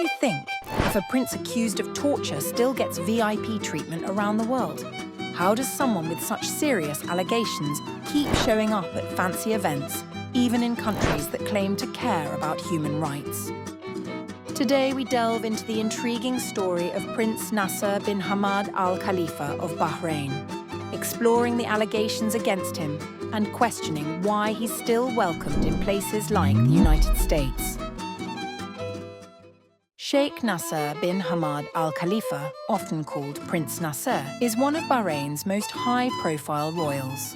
you think if a prince accused of torture still gets VIP treatment around the world? How does someone with such serious allegations keep showing up at fancy events, even in countries that claim to care about human rights? Today we delve into the intriguing story of Prince Nasser bin Hamad Al Khalifa of Bahrain, exploring the allegations against him and questioning why he's still welcomed in places like the United States. Sheikh Nasser bin Hamad Al Khalifa, often called Prince Nasser, is one of Bahrain's most high-profile royals.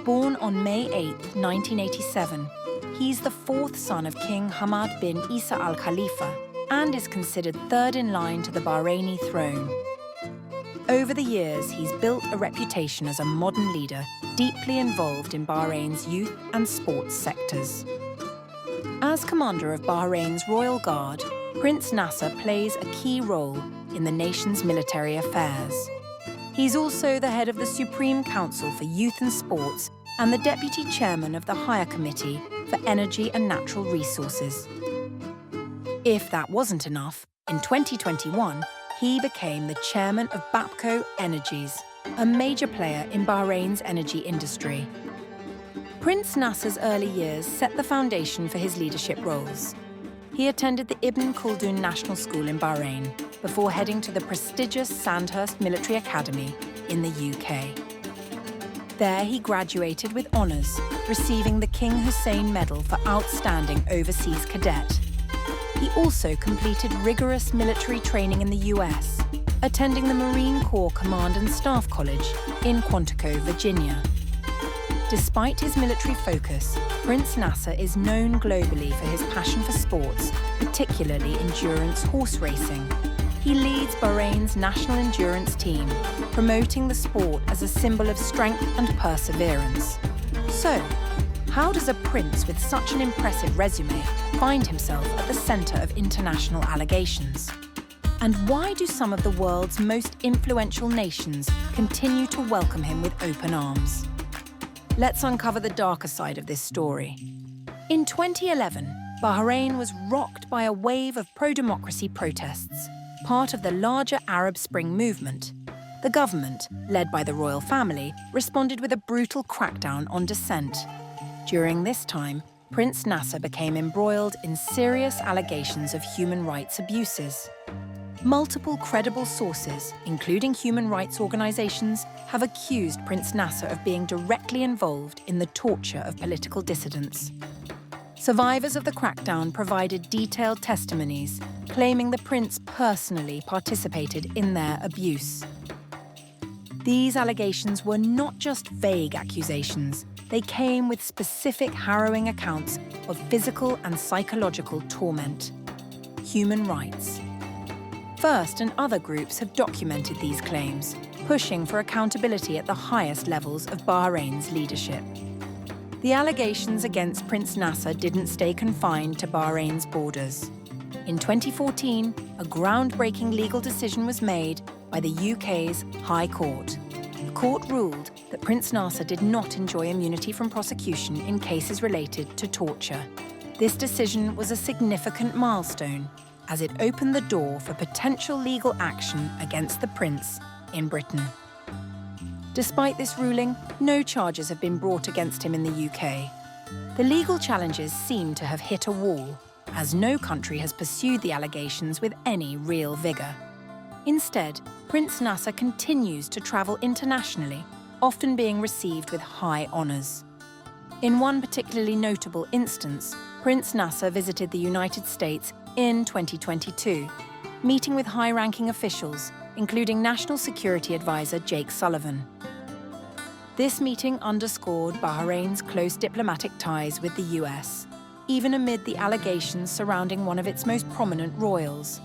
Born on May 8, 1987, he's the fourth son of King Hamad bin Isa Al Khalifa and is considered third in line to the Bahraini throne. Over the years, he's built a reputation as a modern leader deeply involved in Bahrain's youth and sports sectors. As commander of Bahrain's Royal Guard, Prince Nasser plays a key role in the nation's military affairs. He's also the head of the Supreme Council for Youth and Sports and the deputy chairman of the Higher Committee for Energy and Natural Resources. If that wasn't enough, in 2021, he became the chairman of Bapco Energies, a major player in Bahrain's energy industry. Prince Nasser's early years set the foundation for his leadership roles. He attended the Ibn Khaldun National School in Bahrain before heading to the prestigious Sandhurst Military Academy in the UK. There he graduated with honours, receiving the King Hussein Medal for Outstanding Overseas Cadet. He also completed rigorous military training in the US, attending the Marine Corps Command and Staff College in Quantico, Virginia. Despite his military focus, Prince Nasser is known globally for his passion for sports, particularly endurance horse racing. He leads Bahrain's national endurance team, promoting the sport as a symbol of strength and perseverance. So, how does a prince with such an impressive resume find himself at the centre of international allegations? And why do some of the world's most influential nations continue to welcome him with open arms? Let's uncover the darker side of this story. In 2011, Bahrain was rocked by a wave of pro-democracy protests, part of the larger Arab Spring movement. The government, led by the royal family, responded with a brutal crackdown on dissent. During this time, Prince Nasser became embroiled in serious allegations of human rights abuses. Multiple credible sources, including human rights organisations, have accused Prince Nasser of being directly involved in the torture of political dissidents. Survivors of the crackdown provided detailed testimonies, claiming the prince personally participated in their abuse. These allegations were not just vague accusations. They came with specific harrowing accounts of physical and psychological torment. Human rights. First and other groups have documented these claims, pushing for accountability at the highest levels of Bahrain's leadership. The allegations against Prince Nasser didn't stay confined to Bahrain's borders. In 2014, a groundbreaking legal decision was made by the UK's High Court. The court ruled that Prince Nasser did not enjoy immunity from prosecution in cases related to torture. This decision was a significant milestone, as it opened the door for potential legal action against the prince in Britain. Despite this ruling, no charges have been brought against him in the UK. The legal challenges seem to have hit a wall, as no country has pursued the allegations with any real vigour. Instead, Prince Nasser continues to travel internationally, often being received with high honours. In one particularly notable instance, Prince Nasser visited the United States in 2022, meeting with high-ranking officials, including National Security Advisor Jake Sullivan. This meeting underscored Bahrain's close diplomatic ties with the US, even amid the allegations surrounding one of its most prominent royals.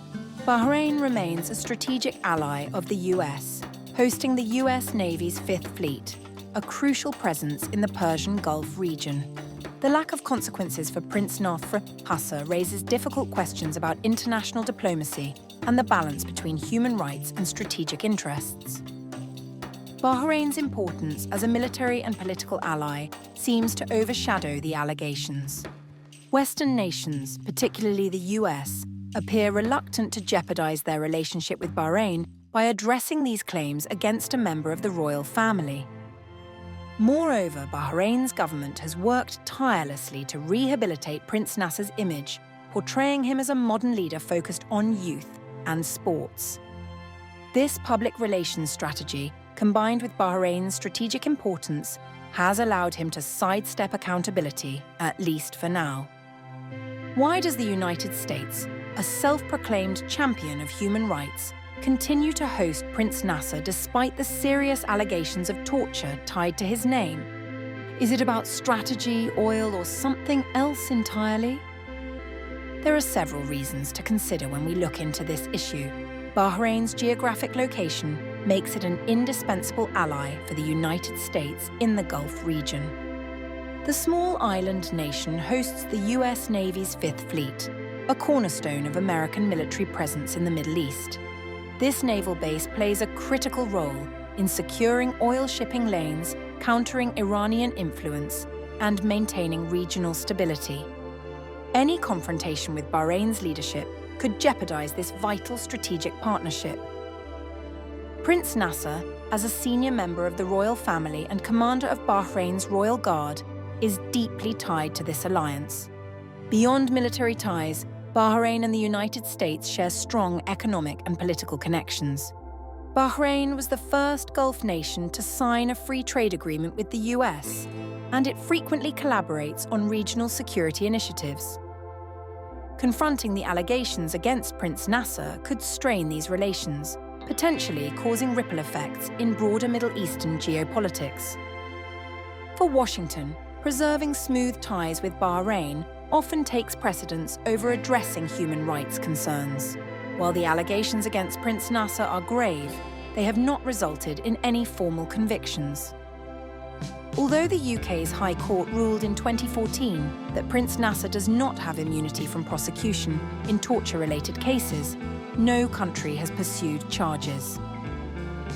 Bahrain remains a strategic ally of the US, hosting the US Navy's Fifth Fleet, a crucial presence in the Persian Gulf region. The lack of consequences for Prince Nasser raises difficult questions about international diplomacy and the balance between human rights and strategic interests. Bahrain's importance as a military and political ally seems to overshadow the allegations. Western nations, particularly the US, appear reluctant to jeopardize their relationship with Bahrain by addressing these claims against a member of the royal family. Moreover, Bahrain's government has worked tirelessly to rehabilitate Prince Nasser's image, portraying him as a modern leader focused on youth and sports. This public relations strategy, combined with Bahrain's strategic importance, has allowed him to sidestep accountability, at least for now. Why does the United States, a self-proclaimed champion of human rights, continue to host Prince Nasser despite the serious allegations of torture tied to his name? Is it about strategy, oil, or something else entirely? There are several reasons to consider when we look into this issue. Bahrain's geographic location makes it an indispensable ally for the United States in the Gulf region. The small island nation hosts the US Navy's Fifth Fleet, a cornerstone of American military presence in the Middle East. This naval base plays a critical role in securing oil shipping lanes, countering Iranian influence, and maintaining regional stability. Any confrontation with Bahrain's leadership could jeopardize this vital strategic partnership. Prince Nasser, as a senior member of the royal family and commander of Bahrain's Royal Guard, is deeply tied to this alliance. Beyond military ties, Bahrain and the United States share strong economic and political connections. Bahrain was the first Gulf nation to sign a free trade agreement with the US, and it frequently collaborates on regional security initiatives. Confronting the allegations against Prince Nasser could strain these relations, potentially causing ripple effects in broader Middle Eastern geopolitics. For Washington, preserving smooth ties with Bahrain often takes precedence over addressing human rights concerns. While the allegations against Prince Nasser are grave, they have not resulted in any formal convictions. Although the UK's High Court ruled in 2014 that Prince Nasser does not have immunity from prosecution in torture-related cases, no country has pursued charges.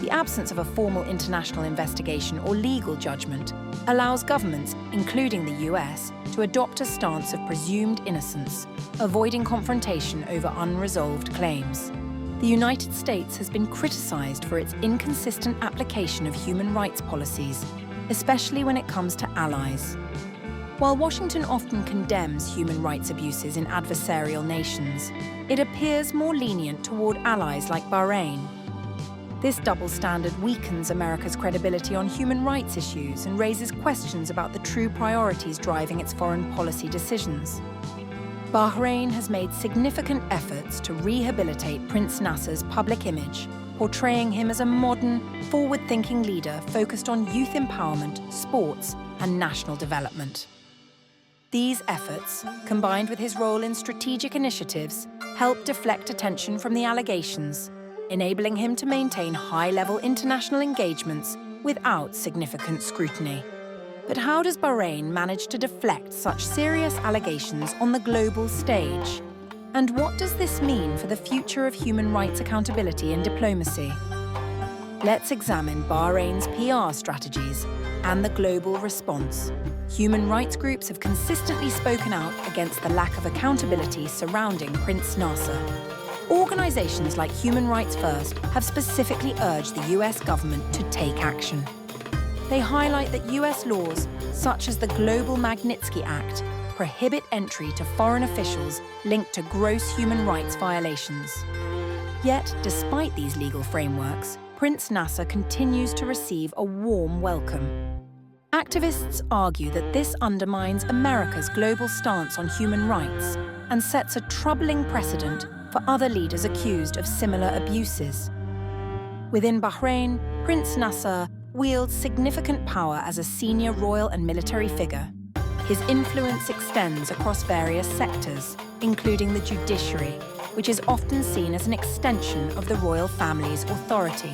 The absence of a formal international investigation or legal judgment allows governments, including the US, to adopt a stance of presumed innocence, avoiding confrontation over unresolved claims. The United States has been criticized for its inconsistent application of human rights policies, especially when it comes to allies. While Washington often condemns human rights abuses in adversarial nations, it appears more lenient toward allies like Bahrain. This double standard weakens America's credibility on human rights issues and raises questions about the true priorities driving its foreign policy decisions. Bahrain has made significant efforts to rehabilitate Prince Nasser's public image, portraying him as a modern, forward-thinking leader focused on youth empowerment, sports, and national development. These efforts, combined with his role in strategic initiatives, help deflect attention from the allegations, enabling him to maintain high-level international engagements without significant scrutiny. But how does Bahrain manage to deflect such serious allegations on the global stage? And what does this mean for the future of human rights accountability and diplomacy? Let's examine Bahrain's PR strategies and the global response. Human rights groups have consistently spoken out against the lack of accountability surrounding Prince Nasser. Organizations like Human Rights First have specifically urged the US government to take action. They highlight that US laws, such as the Global Magnitsky Act, prohibit entry to foreign officials linked to gross human rights violations. Yet, despite these legal frameworks, Prince Nasser continues to receive a warm welcome. Activists argue that this undermines America's global stance on human rights and sets a troubling precedent for other leaders accused of similar abuses. Within Bahrain, Prince Nasser wields significant power as a senior royal and military figure. His influence extends across various sectors, including the judiciary, which is often seen as an extension of the royal family's authority.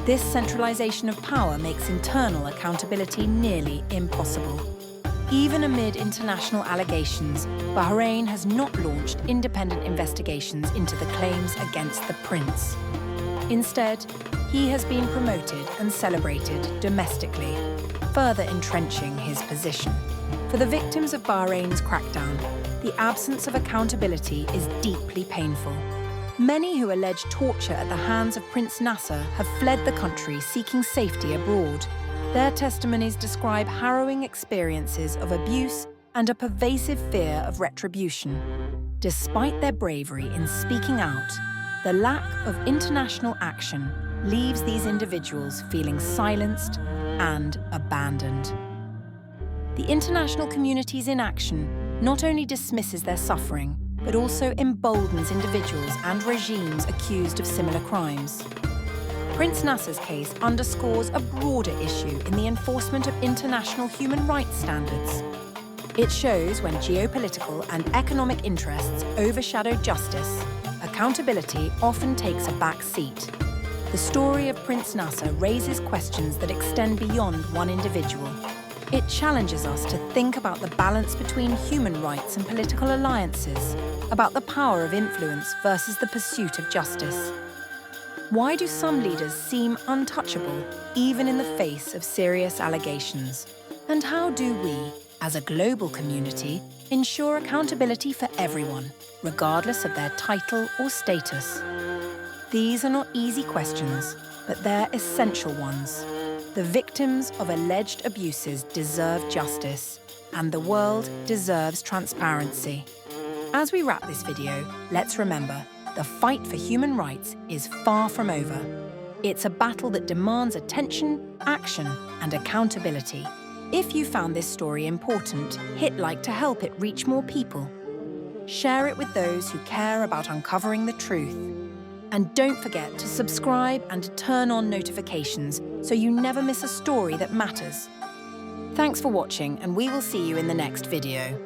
This centralization of power makes internal accountability nearly impossible. Even amid international allegations, Bahrain has not launched independent investigations into the claims against the prince. Instead, he has been promoted and celebrated domestically, further entrenching his position. For the victims of Bahrain's crackdown, the absence of accountability is deeply painful. Many who allege torture at the hands of Prince Nasser have fled the country seeking safety abroad. Their testimonies describe harrowing experiences of abuse and a pervasive fear of retribution. Despite their bravery in speaking out, the lack of international action leaves these individuals feeling silenced and abandoned. The international community's inaction not only dismisses their suffering, but also emboldens individuals and regimes accused of similar crimes. Prince Nasser's case underscores a broader issue in the enforcement of international human rights standards. It shows when geopolitical and economic interests overshadow justice, accountability often takes a back seat. The story of Prince Nasser raises questions that extend beyond one individual. It challenges us to think about the balance between human rights and political alliances, about the power of influence versus the pursuit of justice. Why do some leaders seem untouchable, even in the face of serious allegations? And how do we, as a global community, ensure accountability for everyone, regardless of their title or status? These are not easy questions, but they're essential ones. The victims of alleged abuses deserve justice, and the world deserves transparency. As we wrap this video, let's remember, the fight for human rights is far from over. It's a battle that demands attention, action, and accountability. If you found this story important, hit like to help it reach more people. Share it with those who care about uncovering the truth. And don't forget to subscribe and turn on notifications so you never miss a story that matters. Thanks for watching, and we will see you in the next video.